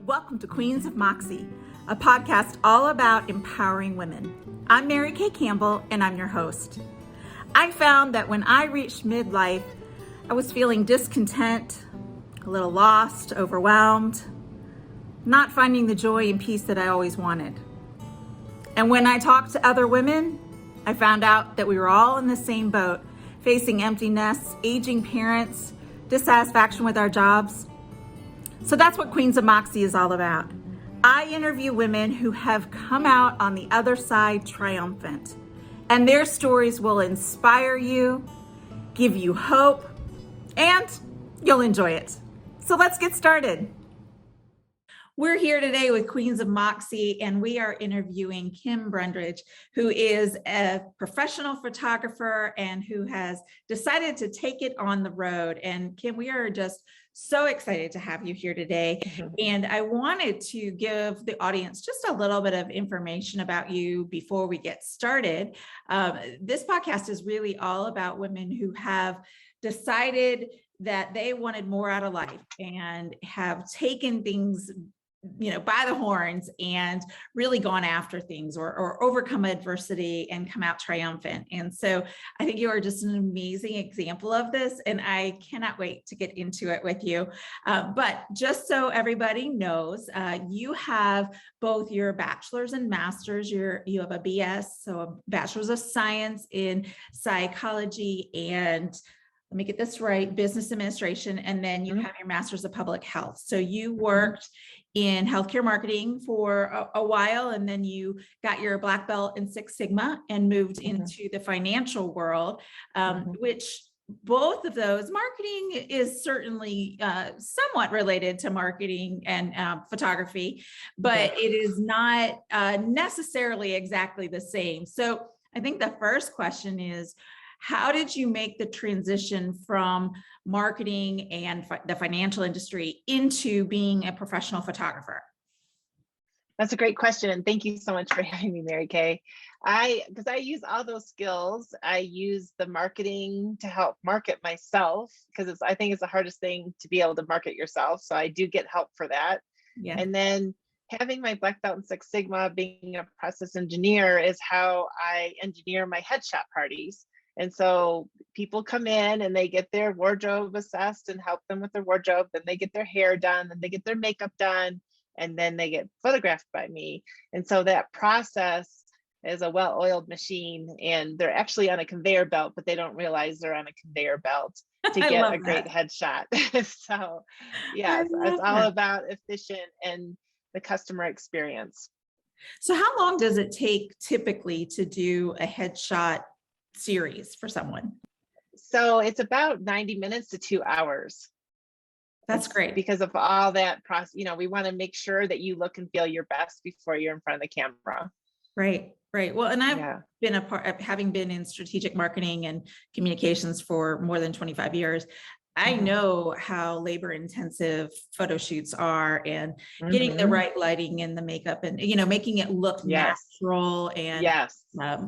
Welcome to Queens of Moxie, a podcast all about empowering women. I'm Mary Kay Campbell, and I'm your host. I found that when I reached midlife, I was feeling discontent, a little lost, overwhelmed, not finding the joy and peace that I always wanted. And when I talked to other women, I found out that we were all in the same boat, facing empty nests, aging parents, dissatisfaction with our jobs. So that's what Queens of Moxie is all about. I interview women who have come out on the other side triumphant, and their stories will inspire you, give you hope, and you'll enjoy it. So let's get started. We're here today with Queens of Moxie, and we are interviewing Kim Brundage, who is a professional photographer and who has decided to take it on the road. And Kim, we are just so excited to have you here today. And I wanted to give the audience just a little bit of information about you before we get started. This podcast is really all about women who have decided that they wanted more out of life and have taken things by the horns and really gone after things or overcome adversity and come out triumphant. And so I think you are just an amazing example of this, and I cannot wait to get into it with you. But just so everybody knows, you have both your bachelor's and master's. You have a BS, so a bachelor's of science in psychology and, let me get this right, business administration, and then you have your master's of public health. So you worked in healthcare marketing for a while, and then you got your black belt in Six Sigma and moved into the financial world, which both of those, marketing is certainly somewhat related to marketing and photography, but it is not necessarily exactly the same. So I think the first question is, how did you make the transition from marketing and the financial industry into being a professional photographer? That's a great question. And thank you so much for having me, Mary Kay. Because I use all those skills. I use the marketing to help market myself, because I think it's the hardest thing to be able to market yourself. So I do get help for that. Yeah. And then having my black belt in Six Sigma, being a process engineer, is how I engineer my headshot parties. And so people come in and they get their wardrobe assessed and help them with their wardrobe. Then they get their hair done, then they get their makeup done, and then they get photographed by me. And so that process is a well-oiled machine, and they're actually on a conveyor belt, but they don't realize they're on a conveyor belt to get a great headshot. So yes, it's all about efficient and the customer experience. So how long does it take typically to do a headshot series for someone? So it's about 90 minutes to 2 hours. That's great. Because of all that process, we want to make sure that you look and feel your best before you're in front of the camera. Right. Well, and I've been a part of, having been in strategic marketing and communications for more than 25 years. I know how labor intensive photo shoots are, and getting the right lighting and the makeup and, making it look natural and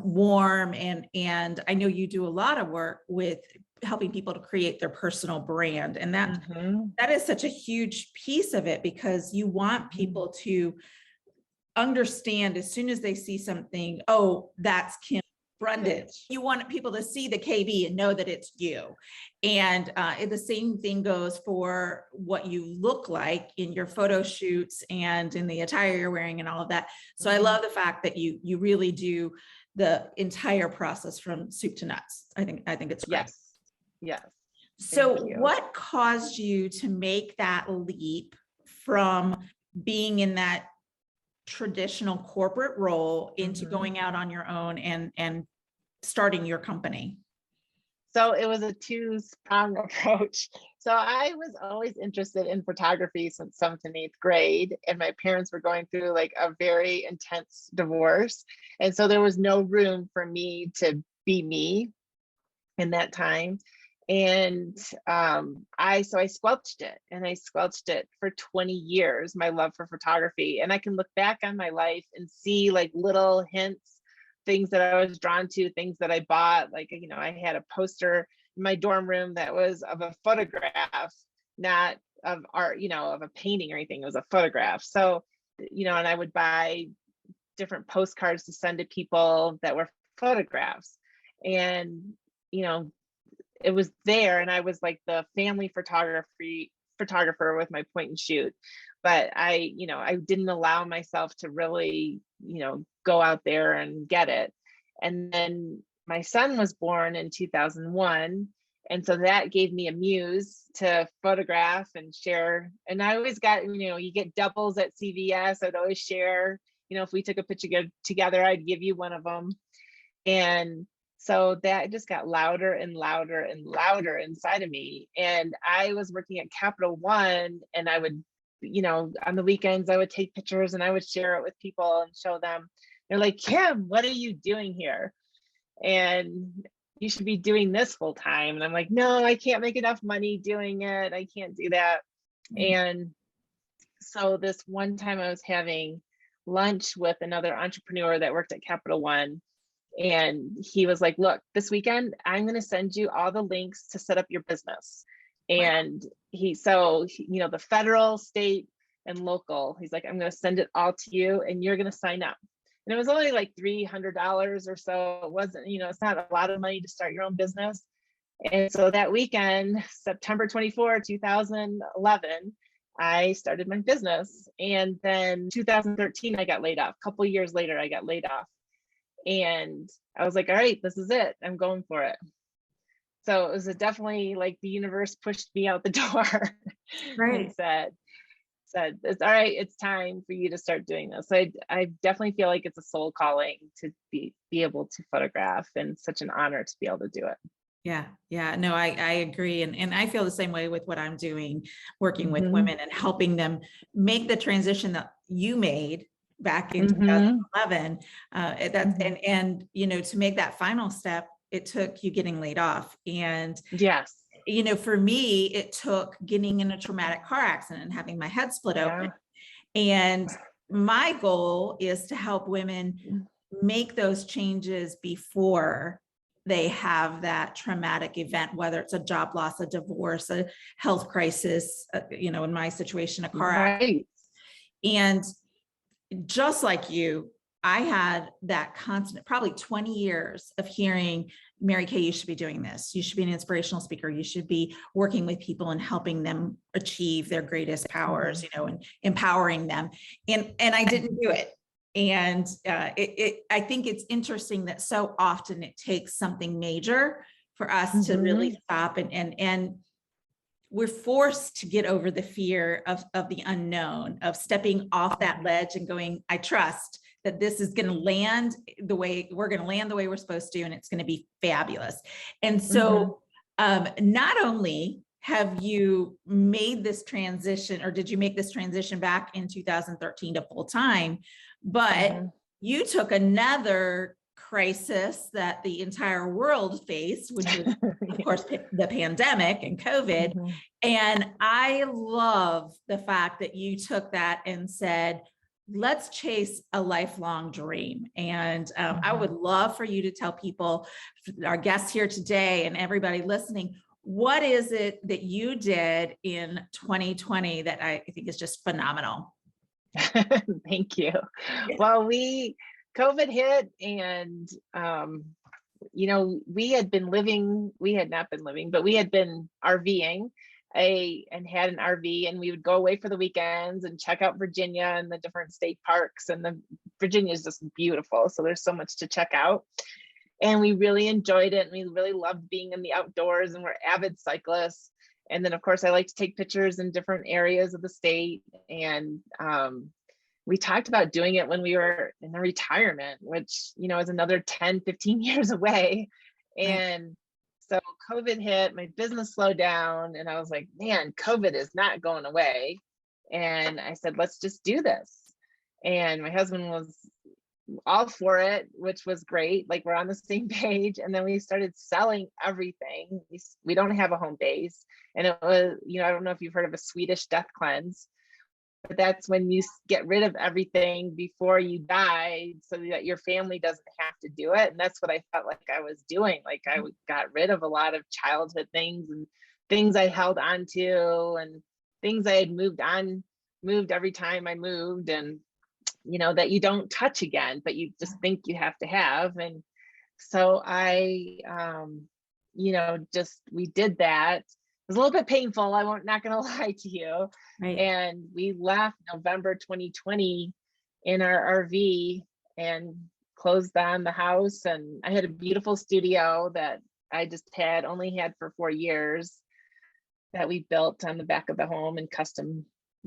warm. And I know you do a lot of work with helping people to create their personal brand. And that is such a huge piece of it, because you want people to understand as soon as they see something, oh, that's Kim Brundage. You want people to see the KB and know that it's you. And the same thing goes for what you look like in your photo shoots and in the attire you're wearing and all of that. So I love the fact that you really do the entire process from soup to nuts. I think it's great. Yes. So what caused you to make that leap from being in that traditional corporate role into going out on your own and starting your company? So it was a two-pronged approach. So I was always interested in photography since 7th and 8th grade, and my parents were going through like a very intense divorce. And so there was no room for me to be me in that time. And I squelched it for 20 years, my love for photography. And I can look back on my life and see like little hints, things that I was drawn to, things that I bought. Like, I had a poster in my dorm room that was of a photograph, not art, of a painting or anything. It was a photograph. So, and I would buy different postcards to send to people that were photographs. And, it was there, and I was like the family photographer with my point and shoot. But I didn't allow myself to really, go out there and get it. And then my son was born in 2001. And so that gave me a muse to photograph and share. And I always got, you get doubles at CVS. I'd always share, if we took a picture together, I'd give you one of them. And so that just got louder and louder and louder inside of me. And I was working at Capital One, and I would, on the weekends, I would take pictures and I would share it with people and show them. They're like, Kim, what are you doing here? And you should be doing this full time. And I'm like, no, I can't make enough money doing it. I can't do that. And so this one time I was having lunch with another entrepreneur that worked at Capital One. And he was like, look, this weekend, I'm going to send you all the links to set up your business. And the federal, state, and local, he's like, I'm going to send it all to you and you're going to sign up. And it was only like $300 or so. It wasn't, it's not a lot of money to start your own business. And so that weekend, September 24, 2011, I started my business. And then 2013, I got laid off. A couple of years later, I got laid off. And I was like, all right, this is it. I'm going for it. So it was definitely like the universe pushed me out the door. Right. And said, it's all right, it's time for you to start doing this. I definitely feel like it's a soul calling to be able to photograph, and such an honor to be able to do it. Yeah. No, I agree. And I feel the same way with what I'm doing, working with women and helping them make the transition that you made back in 2011. And to make that final step, it took you getting laid off. And yes, for me, it took getting in a traumatic car accident and having my head split open. And my goal is to help women make those changes before they have that traumatic event, whether it's a job loss, a divorce, a health crisis, in my situation, a car accident. And just like you, I had that constant, probably 20 years of hearing, Mary Kay, you should be doing this. You should be an inspirational speaker. You should be working with people and helping them achieve their greatest powers, and empowering them. And I didn't do it. And I think it's interesting that so often it takes something major for us to really stop, and we're forced to get over the fear of the unknown, of stepping off that ledge and going, I trust that this is going to land the way we're supposed to, and it's going to be fabulous. And so not only have you made this transition, or did you make this transition back in 2013 to full time, but you took another crisis that the entire world faced, which is of course the pandemic and COVID. And I love the fact that you took that and said, let's chase a lifelong dream. And I would love for you to tell people, our guests here today and everybody listening, what is it that you did in 2020 that I think is just phenomenal? Thank you. Well, COVID hit, and we had been RVing and had an RV, and we would go away for the weekends and check out Virginia and the different state parks. And Virginia is just beautiful. So there's so much to check out. And we really enjoyed it. And we really loved being in the outdoors, and we're avid cyclists. And then of course I like to take pictures in different areas of the state. And we talked about doing it when we were in the retirement, which, is another 10, 15 years away. And so COVID hit, my business slowed down, and I was like, man, COVID is not going away. And I said, let's just do this. And my husband was all for it, which was great. Like, we're on the same page. And then we started selling everything. We don't have a home base. And it was, I don't know if you've heard of a Swedish death cleanse, but that's when you get rid of everything before you die so that your family doesn't have to do it. And that's what I felt like I was doing. Like, I got rid of a lot of childhood things and things I held on to. And things I had moved every time I moved, and that you don't touch again, but you just think you have to have. And so I we did that. It was a little bit painful, not gonna lie to you. Right. And we left November 2020 in our RV and closed on the house. And I had a beautiful studio that I just only had for 4 years, that we built on the back of the home and custom,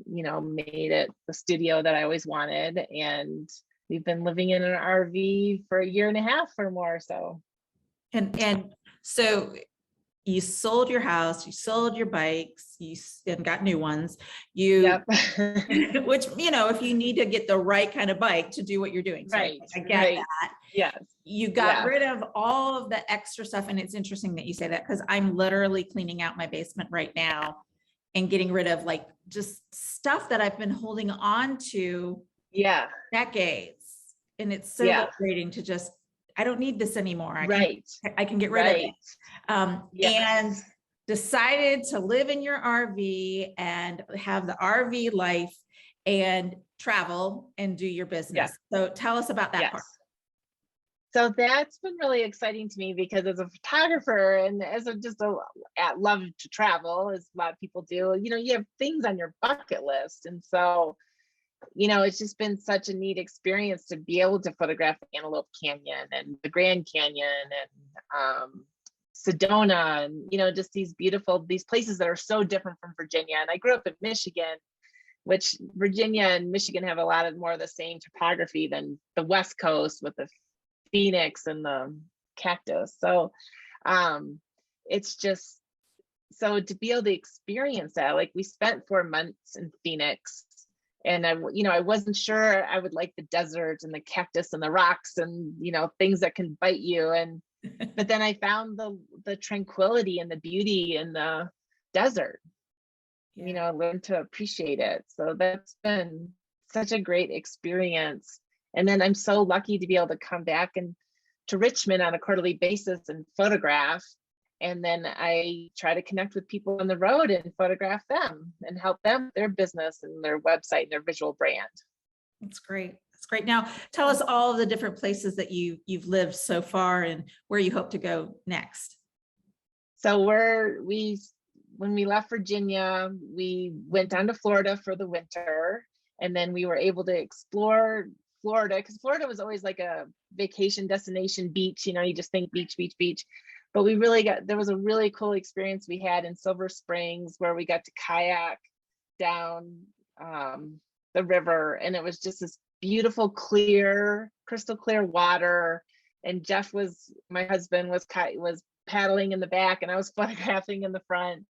made it the studio that I always wanted. And we've been living in an RV for 1.5 years or more. So. And so you sold your house, you sold your bikes, and got new ones. Yep. Which, if you need to get the right kind of bike to do what you're doing. So Right. I get that. Yes. You got rid of all of the extra stuff. And it's interesting that you say that, because I'm literally cleaning out my basement right now and getting rid of like just stuff that I've been holding on to decades. And it's so liberating to just, I don't need this anymore. I can get rid of it. And decided to live in your RV and have the RV life and travel and do your business. So tell us about that part. So that's been really exciting to me, because as a photographer and as love to travel, as a lot of people do, you have things on your bucket list. And so, it's just been such a neat experience to be able to photograph Antelope Canyon and the Grand Canyon and Sedona, and, just these places that are so different from Virginia. And I grew up in Michigan, which Virginia and Michigan have a lot of more of the same topography than the West Coast with the Phoenix and the cactus. So it's just, so to be able to experience that, like we spent 4 months in Phoenix, and I wasn't sure I would like the desert and the cactus and the rocks and, things that can bite you. But then I found the tranquility and the beauty in the desert. I learned to appreciate it. So that's been such a great experience. And then I'm so lucky to be able to come back to Richmond on a quarterly basis and photograph. And then I try to connect with people on the road and photograph them and help them with their business and their website and their visual brand. That's great. That's great. Now, tell us all of the different places that you've lived so far and where you hope to go next. So when we left Virginia, we went down to Florida for the winter, and then we were able to explore Florida, because Florida was always like a vacation destination, beach, you just think beach, beach, beach. But there was a really cool experience we had in Silver Springs, where we got to kayak down the river, and it was just this beautiful, crystal clear water. And Jeff my husband was paddling in the back, and I was photographing in the front.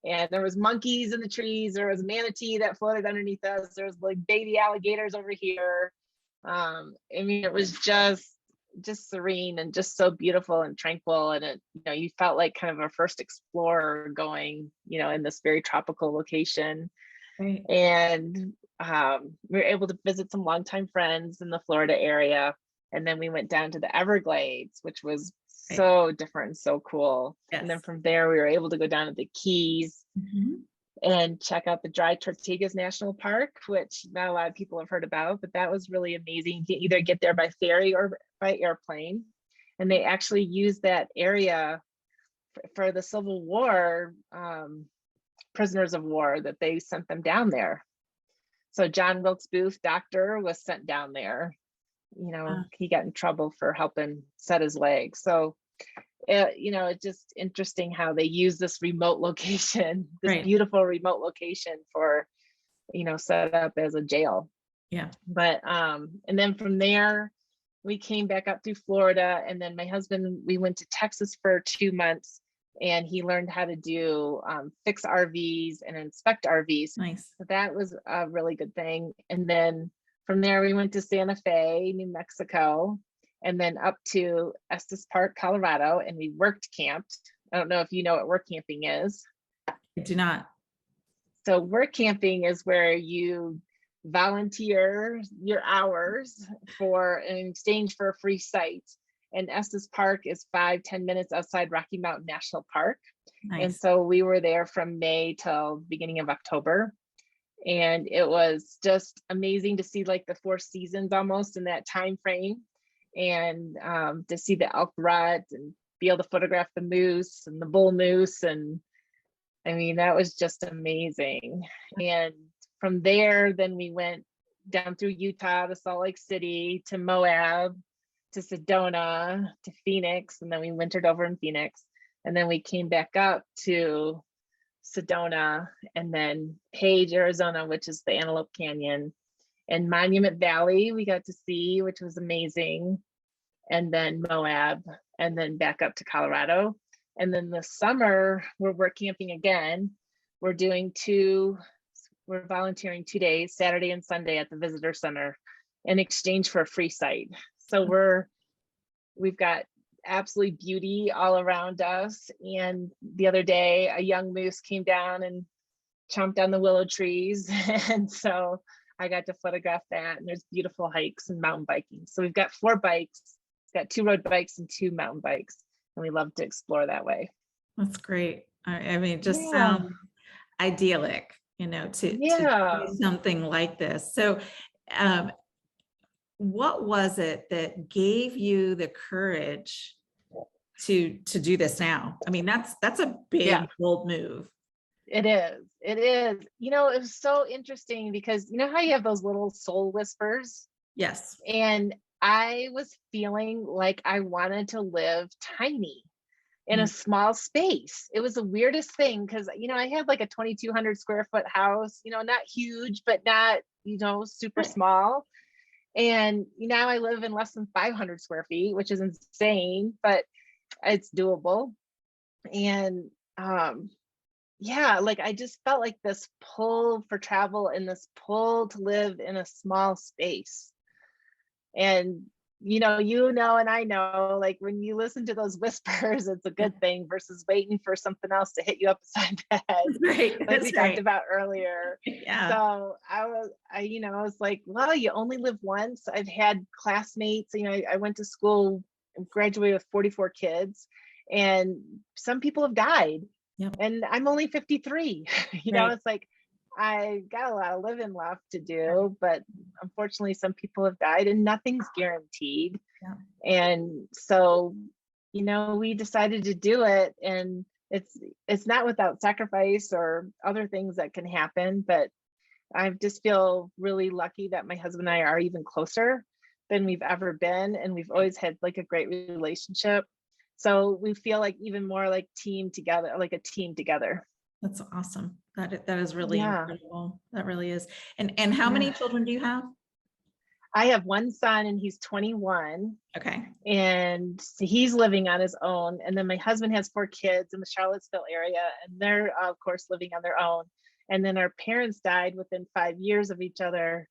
And there was monkeys in the trees. There was a manatee that floated underneath us. There was like baby alligators over here. It was just serene and just so beautiful and tranquil. And it, you felt like kind of a first explorer going, in this very tropical location. Right. And we were able to visit some longtime friends in the Florida area. And then we went down to the Everglades, which was so different and so cool. Yes. And then from there, we were able to go down to the Keys and check out the Dry Tortugas National Park, which not a lot of people have heard about, but that was really amazing. You either get there by ferry or by airplane. And they actually used that area for the Civil War prisoners of war, that they sent them down there. So John Wilkes Booth, doctor, was sent down there. He got in trouble for helping set his leg. So, it's just interesting how they use this remote location, this beautiful remote location for, set up as a jail. Yeah. But, and then from there, we came back up through Florida, and then my husband, we went to Texas for 2 months, and he learned how to do fix RVs and inspect RVs. Nice. So that was a really good thing. And then from there, we went to Santa Fe, New Mexico, and then up to Estes Park, Colorado, and we camped. I don't know if you know what work camping is. I do not. So work camping is where you volunteer your hours in exchange for a free site. And Estes Park is 5-10 minutes outside Rocky Mountain National Park. And Nice. so we were there from May till beginning of October. And it was just amazing to see like the 4 seasons almost in that time frame, and to see the elk rut and be able to photograph the moose and the bull moose. And I mean, that was just amazing. And from there, then we went down through Utah to Salt Lake City to Moab to Sedona to Phoenix. And then we wintered over in Phoenix. And then we came back up to Sedona, and then Page, Arizona, which is the Antelope Canyon, and Monument Valley we got to see, which was amazing. And then Moab, and then back up to Colorado. And then this summer, we're camping again. We're volunteering 2 days, Saturday and Sunday at the visitor center in exchange for a free site. So we've got absolutely beauty all around us. And the other day, a young moose came down and chomped on the willow trees. And so I got to photograph that. And there's beautiful hikes and mountain biking. So we've got 4 bikes, got 2 road bikes and 2 mountain bikes. And we love to explore that way. That's great. I mean, it just sounds idyllic, to do something like this. So, what was it that gave you the courage to do this now? I mean, that's a big, bold move. It is. It was so interesting because you know how you have those little soul whispers? Yes. And I was feeling like I wanted to live tiny in a small space. It was the weirdest thing because, I had like a 2,200 square foot house, not huge, but not, super small. And now I live in less than 500 square feet, which is insane, but it's doable. And like I just felt like this pull for travel and this pull to live in a small space. And and I know, like when you listen to those whispers, it's a good thing versus waiting for something else to hit you upside the head, right. like we talked about earlier. Yeah. So I was like, well, you only live once. I've had classmates, I went to school, graduated with 44 kids, and some people have died. Yep. And I'm only 53. It's like I got a lot of living left to do, but unfortunately some people have died and nothing's guaranteed. Yeah. And so, we decided to do it, and it's not without sacrifice or other things that can happen, but I just feel really lucky that my husband and I are even closer than we've ever been. And we've always had like a great relationship. So we feel like even more like a team together. That's awesome. That is really incredible. That really is. And how many children do you have? I have one son and he's 21. Okay. And he's living on his own. And then my husband has 4 kids in the Charlottesville area, and they're of course living on their own. And then our parents died within 5 years of each other.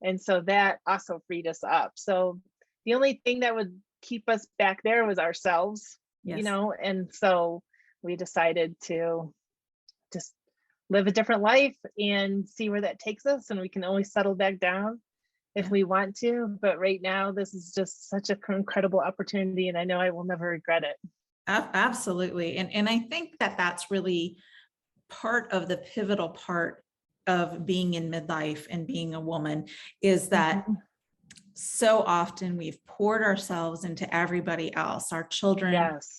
And so that also freed us up. So the only thing that would keep us back there was ourselves, and so we decided to just live a different life and see where that takes us. And we can always settle back down if we want to. But right now, this is just such an incredible opportunity. And I know I will never regret it. Absolutely. And I think that that's really part of the pivotal part of being in midlife and being a woman is that so often we've poured ourselves into everybody else, our children,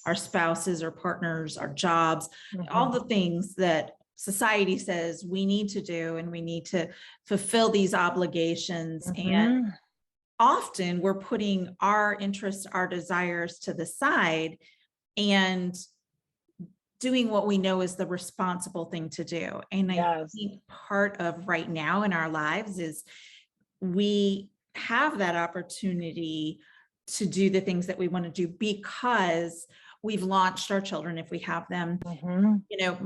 our spouses, our partners, our jobs, all the things that society says we need to do, and we need to fulfill these obligations. And often we're putting our interests, our desires to the side and doing what we know is the responsible thing to do. And I think part of right now in our lives is we have that opportunity to do the things that we want to do because we've launched our children if we have them.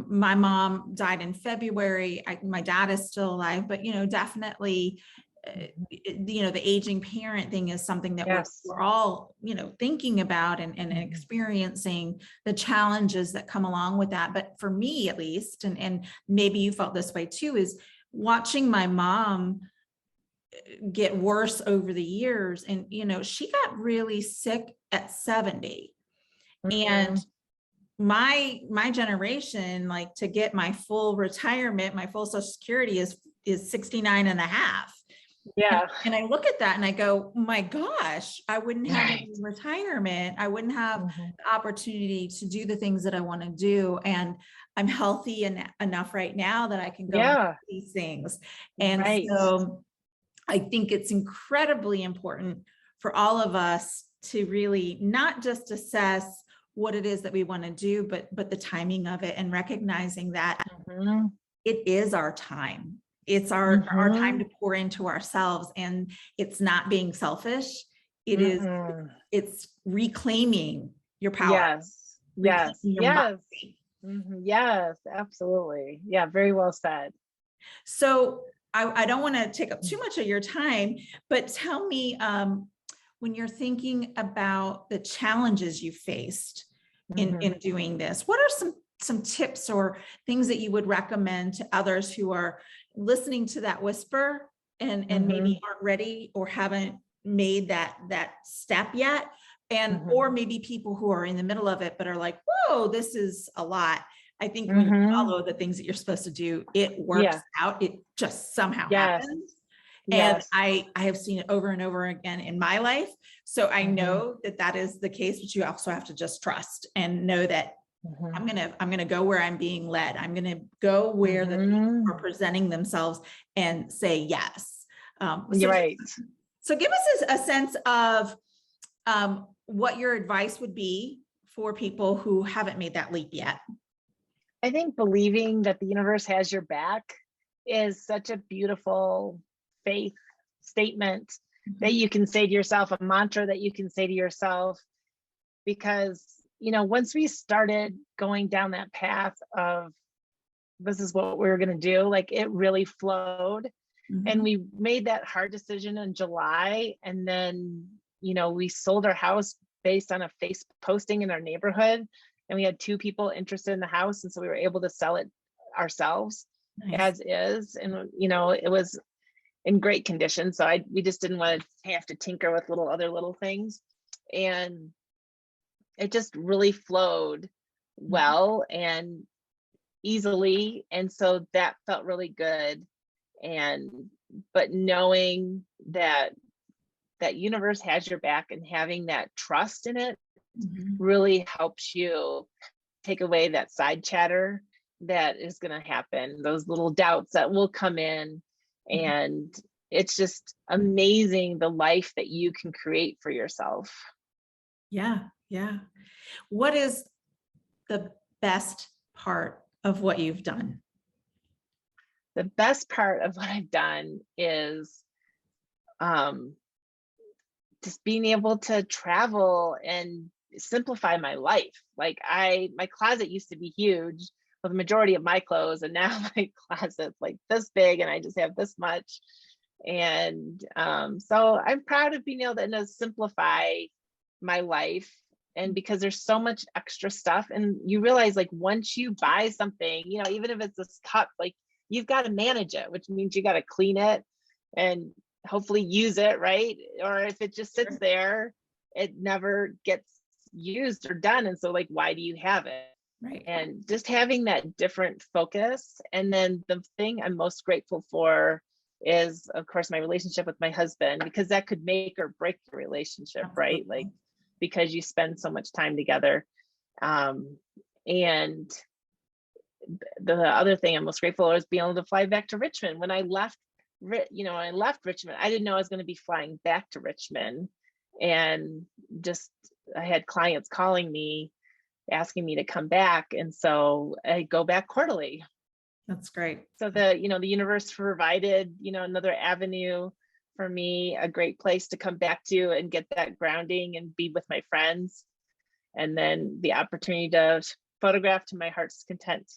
My mom died in February. My dad is still alive, but definitely the aging parent thing is something that we're all thinking about and experiencing the challenges that come along with that. But for me at least, and maybe you felt this way too, is watching my mom get worse over the years. And she got really sick at 70. And my generation, like to get my full retirement, my full Social Security is 69 and a half. Yeah. And I look at that and I go, my gosh, I wouldn't have Right. any retirement. I wouldn't have Mhm. the opportunity to do the things that I want to do. And I'm healthy enough right now that I can go and do Yeah. these things. And Right. so I think it's incredibly important for all of us to really not just assess what it is that we want to do, but the timing of it, and recognizing that Mhm. it is our time. It's our time to Mhm. pour into ourselves, and it's not being selfish. It is, Mhm. it's reclaiming your power, Yes. reclaiming Yes. your Yes. mind. Yes, absolutely. Yeah, very well said. So I don't want to take up too much of your time, but tell me, when you're thinking about the challenges you faced Mhm. in doing this, what are some tips or things that you would recommend to others who are listening to that whisper and maybe Mhm. aren't ready or haven't made that step yet, and Mhm. or maybe people who are in the middle of it but are like, whoa, this is a lot. I think when you Mhm. follow the things that you're supposed to do, it works Yeah. out. It just somehow Yes. happens. And Yes. I have seen it over and over again in my life. So I Mhm. know that that is the case, but you also have to just trust and know that Mhm. I'm gonna go where I'm being led. I'm gonna go where the things are Mhm. presenting themselves and say yes. You're right. So give us a sense of what your advice would be for people who haven't made that leap yet. I think believing that the universe has your back is such a beautiful faith statement that Mhm. you can say to yourself, a mantra that you can say to yourself, because, once we started going down that path of this is what we were going to do, like it really flowed. And Mhm. we made that hard decision in July. And then, we sold our house based on a Facebook posting in our neighborhood. And we had two people interested in the house. And so we were able to sell it ourselves Nice. as is. And, it was in great condition. So we just didn't want to have to tinker with other little things. And it just really flowed Mhm. well and easily. And so that felt really good. And but knowing that universe has your back and having that trust in it Mhm. really helps you take away that side chatter that is going to happen, those little doubts that will come in. Mhm. And it's just amazing the life that you can create for yourself. Yeah, yeah. What is the best part of what you've done? The best part of what I've done is um, just being able to travel and simplify my life. Like my closet used to be huge with the majority of my clothes, and now my closet's like this big and I just have this much. And so I'm proud of being able to simplify my life. And because there's so much extra stuff, and you realize like once you buy something, even if it's this cup, like you've got to manage it, which means you got to clean it and hopefully use it, right? Or if it just sits Sure. there, it never gets used or done. And so like, why do you have it? Right. And just having that different focus. And then the thing I'm most grateful for is, of course, my relationship with my husband, because that could make or break the relationship, right? Like, Absolutely. because you spend so much time together. Um, and the other thing I'm most grateful for is being able to fly back to Richmond. When I left, I left Richmond, I didn't know I was going to be flying back to Richmond. And just, I had clients calling me, asking me to come back. And so I go back quarterly. That's great. So the universe provided, another avenue for me, a great place to come back to and get that grounding and be with my friends. And then the opportunity to photograph to my heart's content.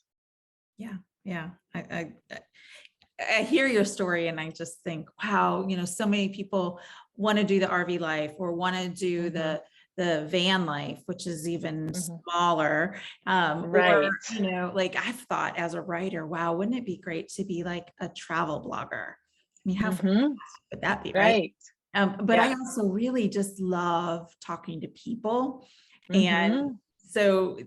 Yeah. Yeah. I hear your story and I just think, wow, so many people want to do the RV life or want to do Mm-hmm. the van life, which is even Mm-hmm. smaller. Or, Right. like I've thought as a writer, wow, wouldn't it be great to be like a travel blogger? I mean, how fantastic Mm-hmm. would that be, right? Right. But I Yeah. also really just love talking to people. And Mm-hmm. so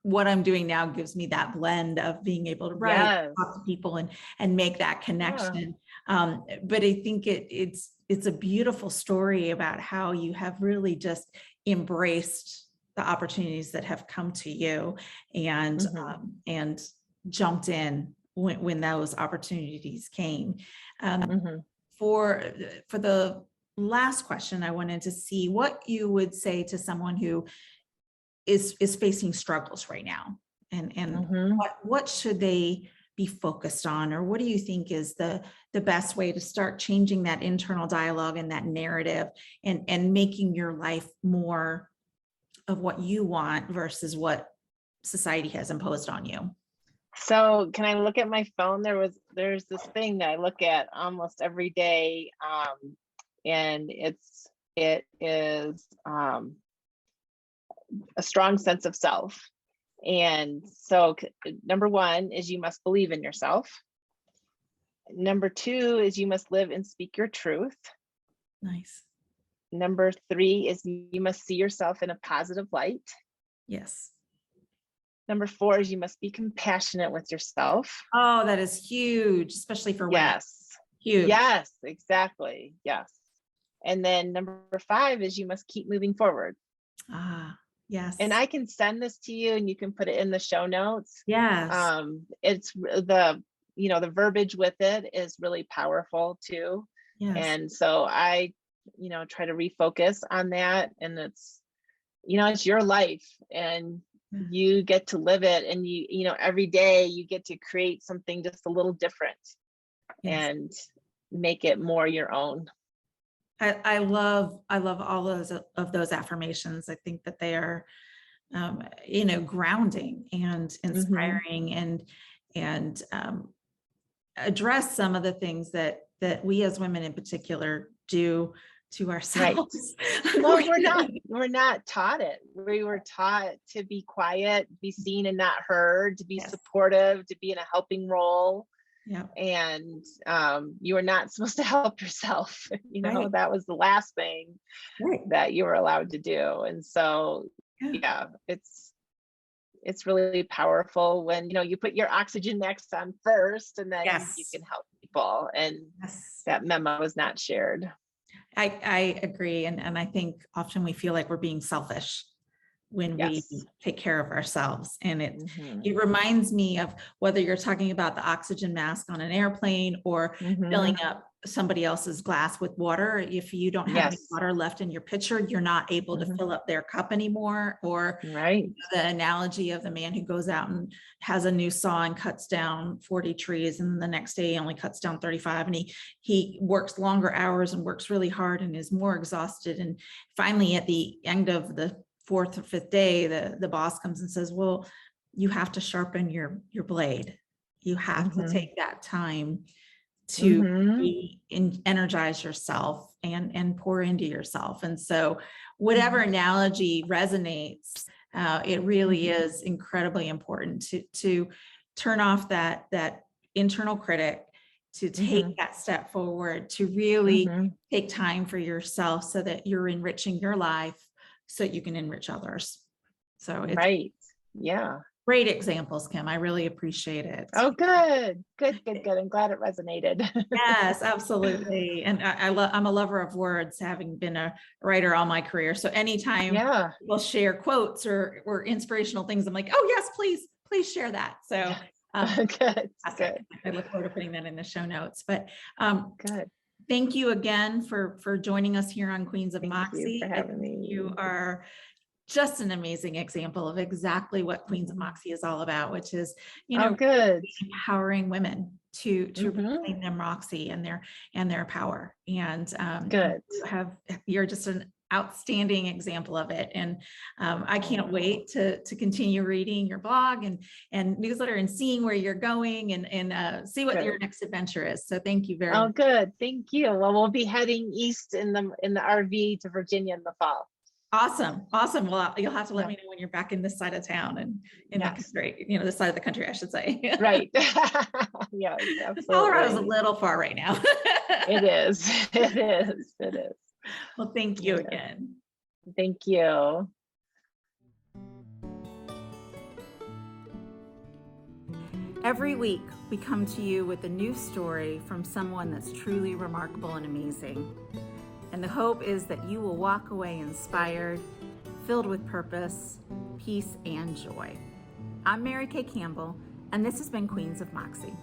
what I'm doing now gives me that blend of being able to write, Yes. talk to people and make that connection. But I think it's a beautiful story about how you have really just embraced the opportunities that have come to you and jumped in when those opportunities came. For the last question, I wanted to see what you would say to someone who is facing struggles right now, and what should they be focused on, or what do you think is the best way to start changing that internal dialogue and that narrative and making your life more of what you want versus what society has imposed on you? So can I look at my phone? There's this thing that I look at almost every day. And it is a strong sense of self. And so number one is you must believe in yourself. Number two is you must live and speak your truth. Nice. Number three is you must see yourself in a positive light. Yes. Number four is you must be compassionate with yourself. Oh, that is huge, especially for women. Yes. Huge. Yes, exactly. Yes. And then number five is you must keep moving forward. Yes. And I can send this to you and you can put it in the show notes. Yes. It's the verbiage with it is really powerful too. Yes. And so I, try to refocus on that, and it's your life and you get to live it, and every day you get to create something just a little different and make it more your own. I love all of those affirmations. I think that they are, grounding and inspiring and address some of the things that we as women in particular do to ourselves. Right. Well, we're not taught it. We were taught to be quiet, be seen and not heard, to be supportive, to be in a helping role. Yeah. And you were not supposed to help yourself. That was the last thing that you were allowed to do. And so, it's really powerful when, you put your oxygen next on first, and then you can help people. And that memo was not shared. I agree. And I think often we feel like we're being selfish when we take care of ourselves. And it reminds me of whether you're talking about the oxygen mask on an airplane or filling up somebody else's glass with water. If you don't have any water left in your pitcher, you're not able to fill up their cup anymore. Or the analogy of the man who goes out and has a new saw and cuts down 40 trees, and the next day he only cuts down 35, and he works longer hours and works really hard and is more exhausted. And finally, at the end of the fourth or fifth day, the boss comes and says, well, you have to sharpen your blade. You have to take that time to energize yourself and pour into yourself. And so whatever analogy resonates, it really is incredibly important to turn off that internal critic, to take that step forward, to really take time for yourself so that you're enriching your life so you can enrich others. So it's great examples, Kim. I really appreciate it. Oh, good. I'm glad it resonated. Yes, absolutely. And I'm a lover of words, having been a writer all my career. So anytime we'll share quotes or inspirational things, I'm like, oh yes, please share that. So good. I look forward to putting that in the show notes. But good. Thank you again for joining us here on Queens of Moxie. Thank you for having me. You are just an amazing example of exactly what Queens of Moxie is all about, which is, empowering women to reclaim their Moxie and their power. And you're just an outstanding example of it. And I can't wait to continue reading your blog and newsletter and seeing where you're going and see what your next adventure is. So thank you very much. Oh, good. Thank you. Well, we'll be heading east in the RV to Virginia in the fall. Awesome. Well, you'll have to let me know when you're back in this side of town and in the country, this side of the country, I should say. Right. Yeah, absolutely. Colorado's a little far right now. It is. Well, thank you again. Thank you. Every week, we come to you with a new story from someone that's truly remarkable and amazing. And the hope is that you will walk away inspired, filled with purpose, peace, and joy. I'm Mary Kay Campbell, and this has been Queens of Moxie.